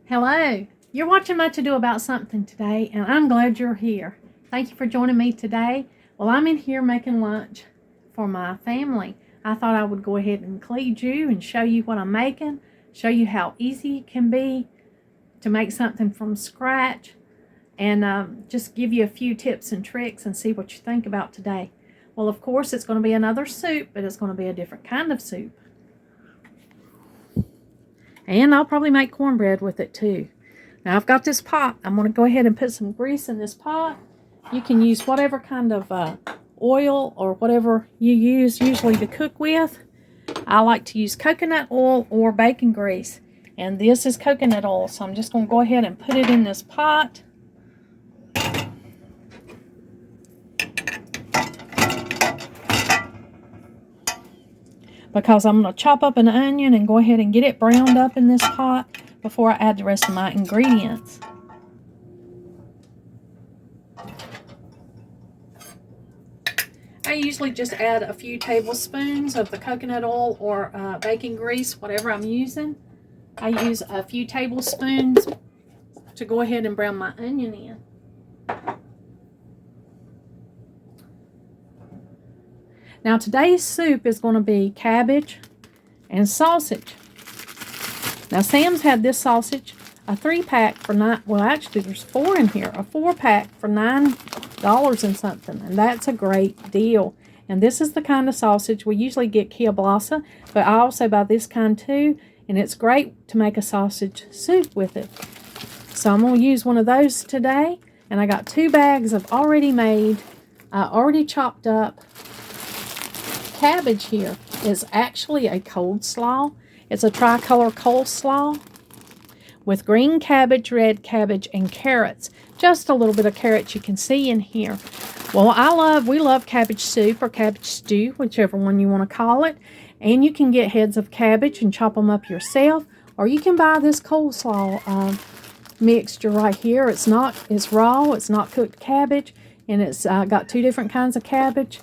Hello, you're watching Much Ado About Something today, and I'm glad you're here. Thank you for joining me today. Well, I'm in here making lunch for my family. I thought I would go ahead and include you and show you what I'm making, show you how easy it can be to make something from scratch, and just give you a few tips and tricks and see what you think about today. Well, of course, it's going to be another soup, but it's going to be a different kind of soup. And I'll probably make cornbread with it too. Now I've got this pot. I'm going to go ahead and put some grease in this pot. You can use whatever kind of oil or whatever you use usually to cook with. I like to use coconut oil or bacon grease. And this is coconut oil, so I'm just going to go ahead and put it in this pot. Because I'm going to chop up an onion and go ahead and get it browned up in this pot before I add the rest of my ingredients. I usually just add a few tablespoons of the coconut oil or bacon grease, whatever I'm using. I use a few tablespoons to go ahead and brown my onion in. Now today's soup is going to be cabbage and sausage. Now Sam's had this sausage, a 3-pack for well actually there's 4 in here, a 4-pack for $9 and something, and that's a great deal. And this is the kind of sausage we usually get kielbasa, but I also buy this kind too, and it's great to make a sausage soup with it. So I'm going to use one of those today, and I got 2 bags of already made, already chopped up cabbage here. Is actually a coleslaw. It's a tricolor coleslaw with green cabbage, red cabbage, and carrots. Just a little bit of carrots you can see in here. Well, we love cabbage soup or cabbage stew, whichever one you want to call it. And you can get heads of cabbage and chop them up yourself, or you can buy this coleslaw mixture right here. It's raw, it's not cooked cabbage, and it's got 2 different kinds of cabbage,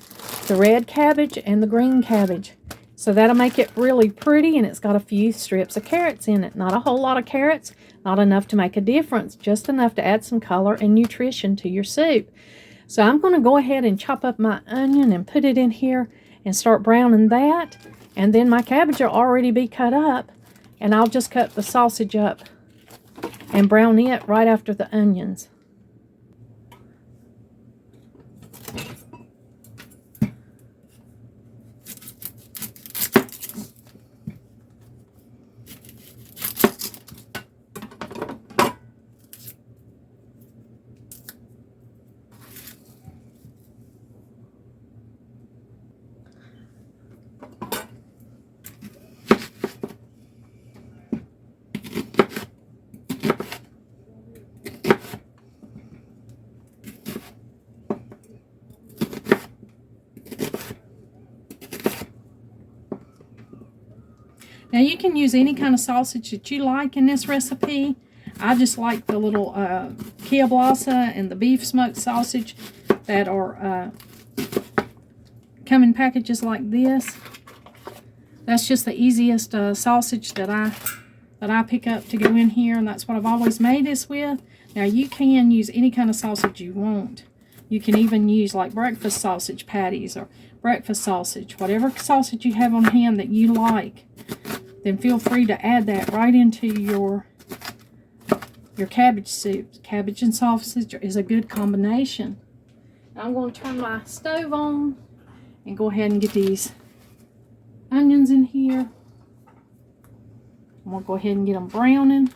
the red cabbage and the green cabbage. So that'll make it really pretty, and it's got a few strips of carrots in it. Not a whole lot of carrots, not enough to make a difference, just enough to add some color and nutrition to your soup. So I'm going to go ahead and chop up my onion and put it in here and start browning that. And then my cabbage will already be cut up, and I'll just cut the sausage up and brown it right after the onions. Now you can use any kind of sausage that you like in this recipe. I just like the little kielbasa and the beef smoked sausage that are come in packages like this. That's just the easiest sausage that I pick up to go in here, and that's what I've always made this with. Now you can use any kind of sausage you want. You can even use like breakfast sausage patties or breakfast sausage, whatever sausage you have on hand that you like. Then feel free to add that right into your cabbage soup. Cabbage and sausage is a good combination. Now I'm going to turn my stove on and go ahead and get these onions in here. I'm going to go ahead and get them browning.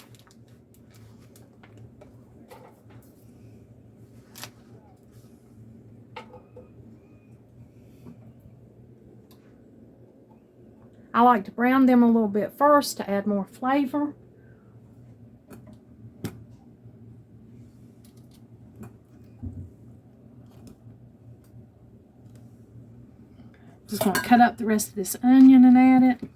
I like to brown them a little bit first to add more flavor. Just going to cut up the rest of this onion and add it.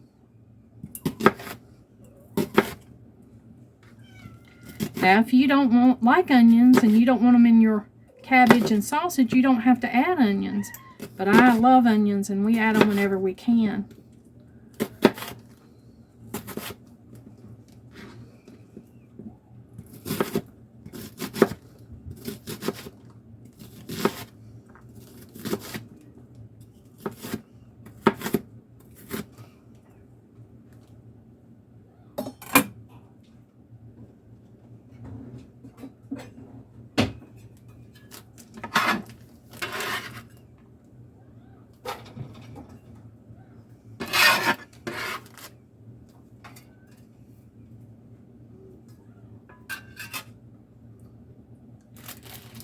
Now, if you don't like onions and you don't want them in your cabbage and sausage, you don't have to add onions. But I love onions, and we add them whenever we can.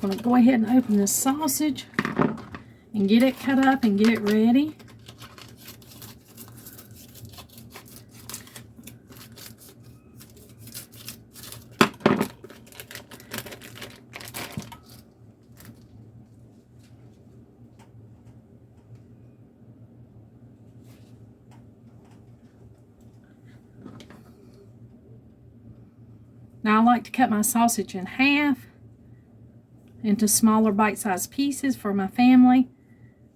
I'm going to go ahead and open this sausage and get it cut up and get it ready. Now I like to cut my sausage in half into smaller bite-sized pieces for my family.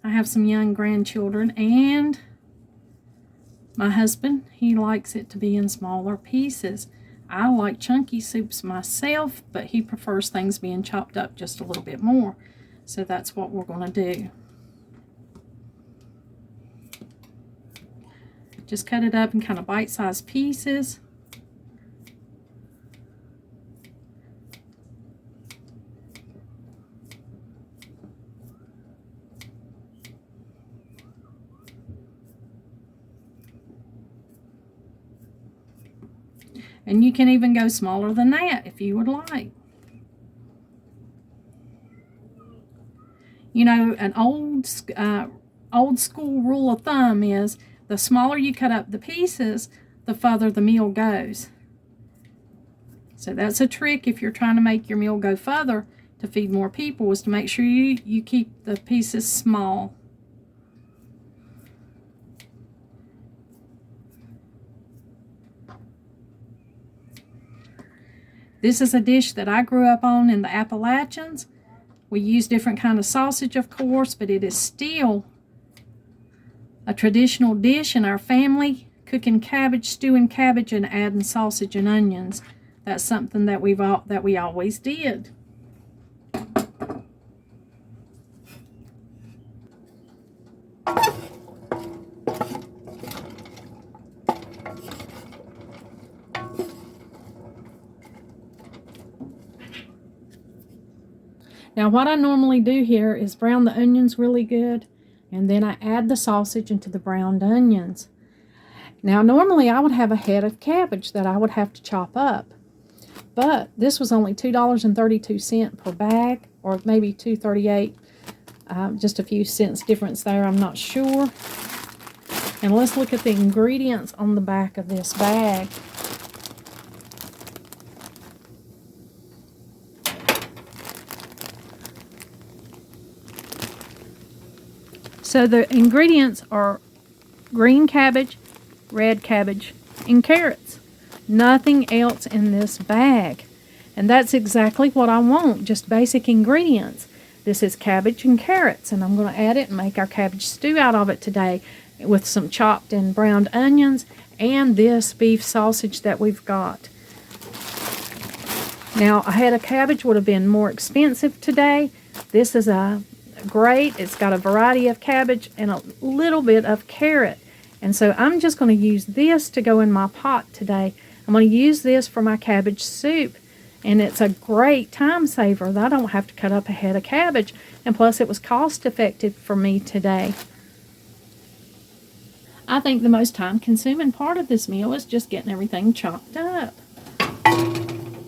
I have some young grandchildren, and my husband, he likes it to be in smaller pieces. I like chunky soups myself, but he prefers things being chopped up just a little bit more. So that's what we're going to do. Just cut it up in kind of bite-sized pieces. And you can even go smaller than that if you would like. You know, an old school rule of thumb is the smaller you cut up the pieces, the further the meal goes. So that's a trick if you're trying to make your meal go further to feed more people, is to make sure you keep the pieces small. This is a dish that I grew up on in the Appalachians. We use different kind of sausage, of course, but it is still a traditional dish in our family, cooking cabbage, stewing cabbage, and adding sausage and onions. That's something that we always did. Now what I normally do here is brown the onions really good, and then I add the sausage into the browned onions. Now normally I would have a head of cabbage that I would have to chop up, but this was only $2.32 per bag, or maybe $2.38, just a few cents difference there, I'm not sure. And let's look at the ingredients on the back of this bag. So the ingredients are green cabbage, red cabbage, and carrots. Nothing else in this bag. And that's exactly what I want, just basic ingredients. This is cabbage and carrots, and I'm going to add it and make our cabbage stew out of it today with some chopped and browned onions and this beef sausage that we've got. Now, a head of cabbage would have been more expensive today. This is great. It's got a variety of cabbage and a little bit of carrot. And so I'm just going to use this to go in my pot today. I'm going to use this for my cabbage soup. And it's a great time saver that I don't have to cut up a head of cabbage. And plus it was cost effective for me today. I think the most time consuming part of this meal is just getting everything chopped up.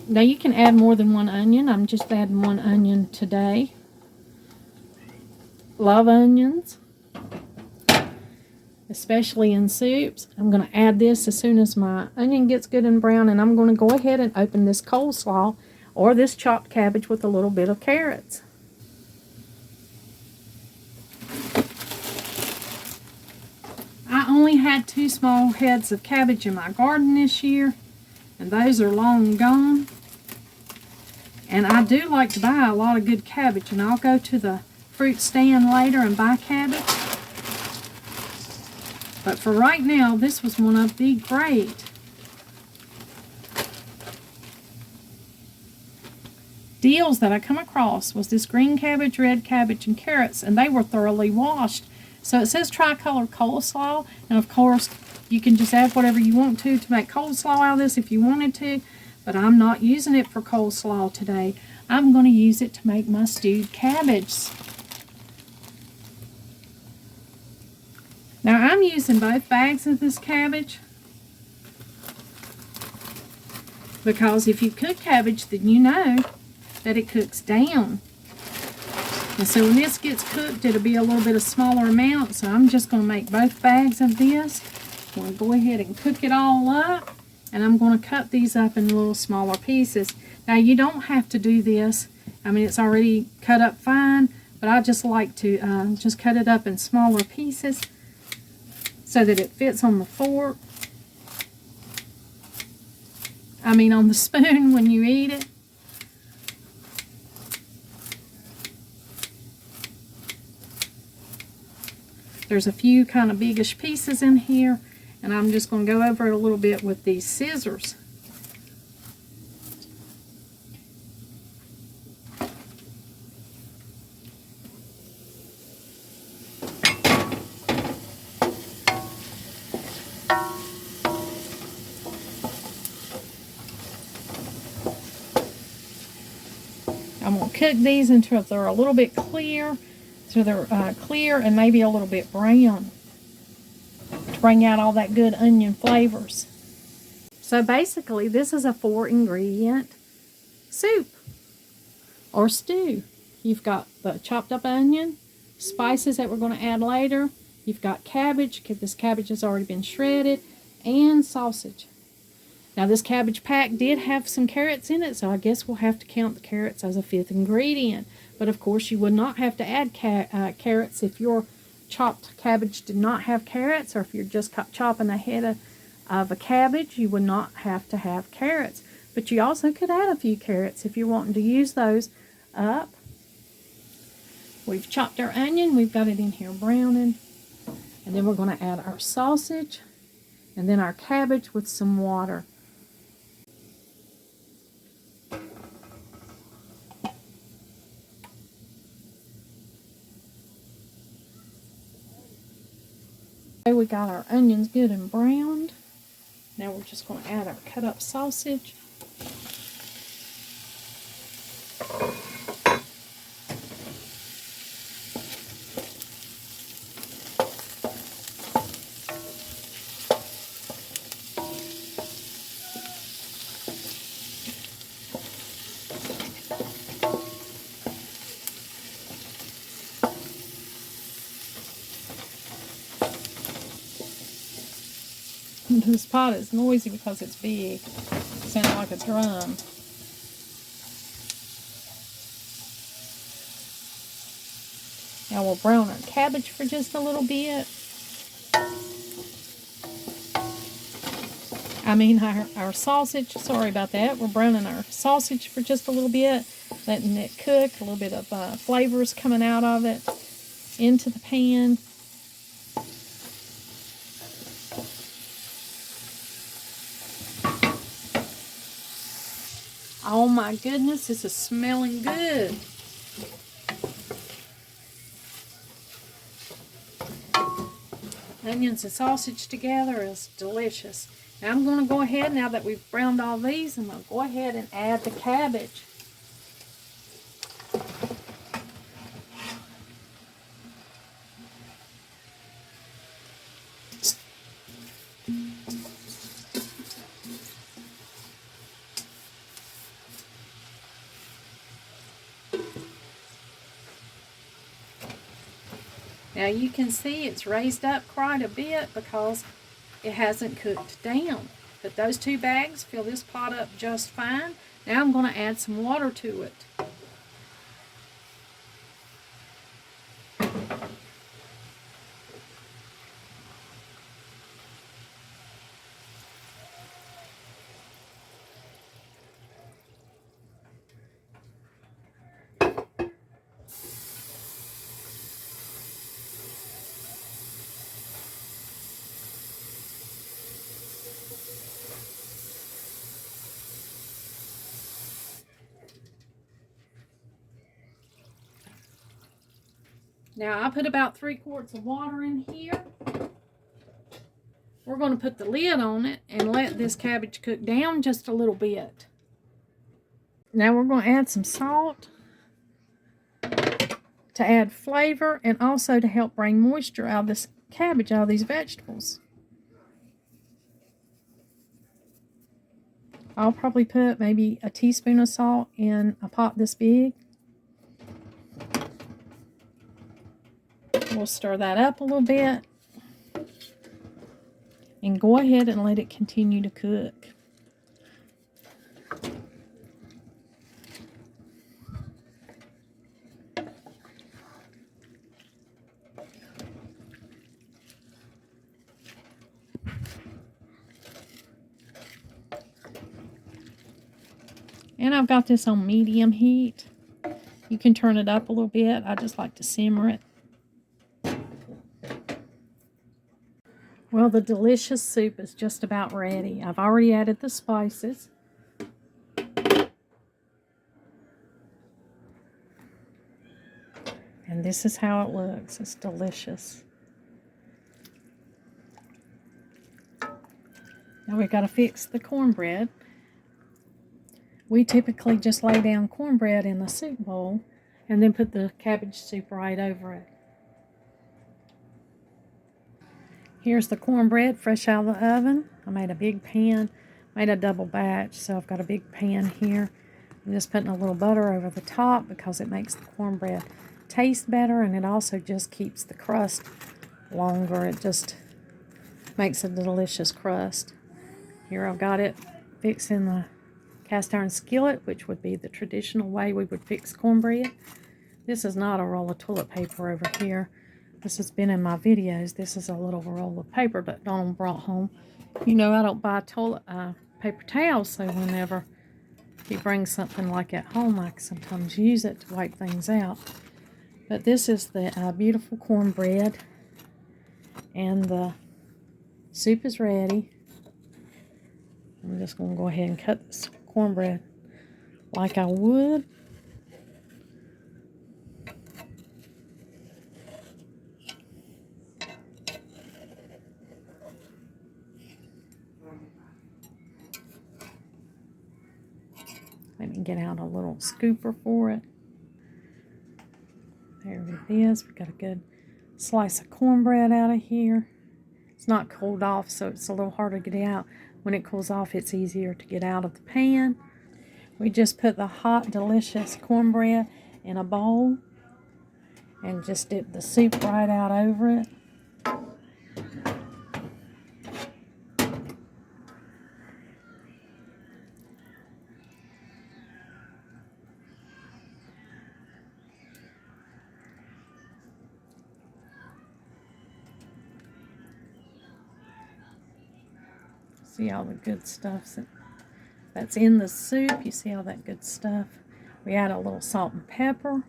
Now you can add more than one onion. I'm just adding one onion today. Love onions, especially in soups. I'm going to add this as soon as my onion gets good and brown, and I'm going to go ahead and open this coleslaw or this chopped cabbage with a little bit of carrots. I only had 2 small heads of cabbage in my garden this year, and those are long gone. And I do like to buy a lot of good cabbage, and I'll go to the fruit stand later and buy cabbage. But for right now, this was one of the great deals that I come across, was this green cabbage, red cabbage, and carrots, and they were thoroughly washed. So it says tricolor coleslaw, and of course you can just add whatever you want to make coleslaw out of this if you wanted to, but I'm not using it for coleslaw today. I'm going to use it to make my stewed cabbage. Now I'm using both bags of this cabbage because if you cook cabbage, then you know that it cooks down. And so when this gets cooked, it'll be a little bit of smaller amount. So I'm just going to make both bags of this. I'm going to go ahead and cook it all up. And I'm going to cut these up in little smaller pieces. Now you don't have to do this. I mean, it's already cut up fine. But I just like to just cut it up in smaller pieces so that it fits on the fork. I mean on the spoon when you eat it. There's a few kind of biggish pieces in here, and I'm just going to go over it a little bit with these scissors. I'm going to cook these until they're a little bit clear, so they're clear and maybe a little bit brown to bring out all that good onion flavors. So basically, this is a 4-ingredient soup or stew. You've got the chopped up onion, spices that we're going to add later. You've got cabbage, because this cabbage has already been shredded, and sausage. Now this cabbage pack did have some carrots in it, so I guess we'll have to count the carrots as a 5th ingredient. But of course you would not have to add carrots if your chopped cabbage did not have carrots, or if you're just chopping a head of a cabbage, you would not have to have carrots. But you also could add a few carrots if you're wanting to use those up. We've chopped our onion, we've got it in here browning. And then we're going to add our sausage and then our cabbage with some water. We got our onions good and browned. Now we're just going to add our cut up sausage. This pot is noisy because it's big. It sounds like a drum. Now we'll brown our cabbage for just a little bit. I mean our sausage, sorry about that. We're browning our sausage for just a little bit, letting it cook, a little bit of flavors coming out of it into the pan. Oh my goodness, this is smelling good. Onions and sausage together is delicious. Now I'm going to go ahead, now that we've browned all these, I'm going to go ahead and add the cabbage. Now you can see it's raised up quite a bit because it hasn't cooked down. But those 2 bags fill this pot up just fine. Now I'm going to add some water to it. Now I put about 3 quarts of water in here. We're going to put the lid on it and let this cabbage cook down just a little bit. Now we're going to add some salt to add flavor and also to help bring moisture out of this cabbage, out of these vegetables. I'll probably put maybe a teaspoon of salt in a pot this big. We'll stir that up a little bit and go ahead and let it continue to cook. And I've got this on medium heat. You can turn it up a little bit. I just like to simmer it. Well, the delicious soup is just about ready. I've already added the spices. And this is how it looks. It's delicious. Now we've got to fix the cornbread. We typically just lay down cornbread in the soup bowl and then put the cabbage soup right over it. Here's the cornbread fresh out of the oven. I made a big pan, made a double batch, so I've got a big pan here. I'm just putting a little butter over the top because it makes the cornbread taste better, and it also just keeps the crust longer. It just makes a delicious crust. Here I've got it fixed in the cast iron skillet, which would be the traditional way we would fix cornbread. This is not a roll of toilet paper over here. This has been in my videos. This is a little roll of paper that Donald brought home. You know, I don't buy toilet paper towels, so whenever he brings something like at home, I sometimes use it to wipe things out. But this is the beautiful cornbread, and the soup is ready. I'm just going to go ahead and cut this cornbread like I would. Let me get out a little scooper for it. There it is. We've got a good slice of cornbread out of here. It's not cooled off, so it's a little harder to get out. When it cools off, it's easier to get out of the pan. We just put the hot, delicious cornbread in a bowl and just dip the soup right out over it. See all the good stuff that's in the soup. You see all that good stuff. We add a little salt and pepper.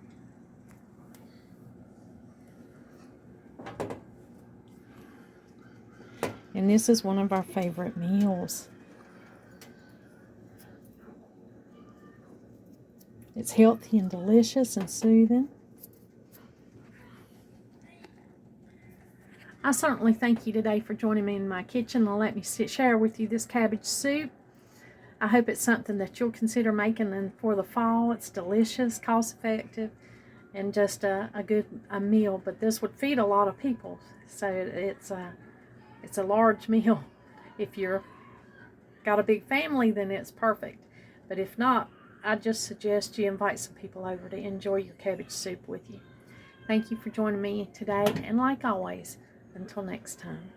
And this is one of our favorite meals. It's healthy and delicious and soothing. I certainly thank you today for joining me in my kitchen and let me share with you this cabbage soup. I hope it's something that you'll consider making for the fall. It's delicious, cost-effective, and just a good meal. But this would feed a lot of people, so it's a large meal. If you're got a big family, then it's perfect. But if not, I just suggest you invite some people over to enjoy your cabbage soup with you. Thank you for joining me today, and like always, until next time.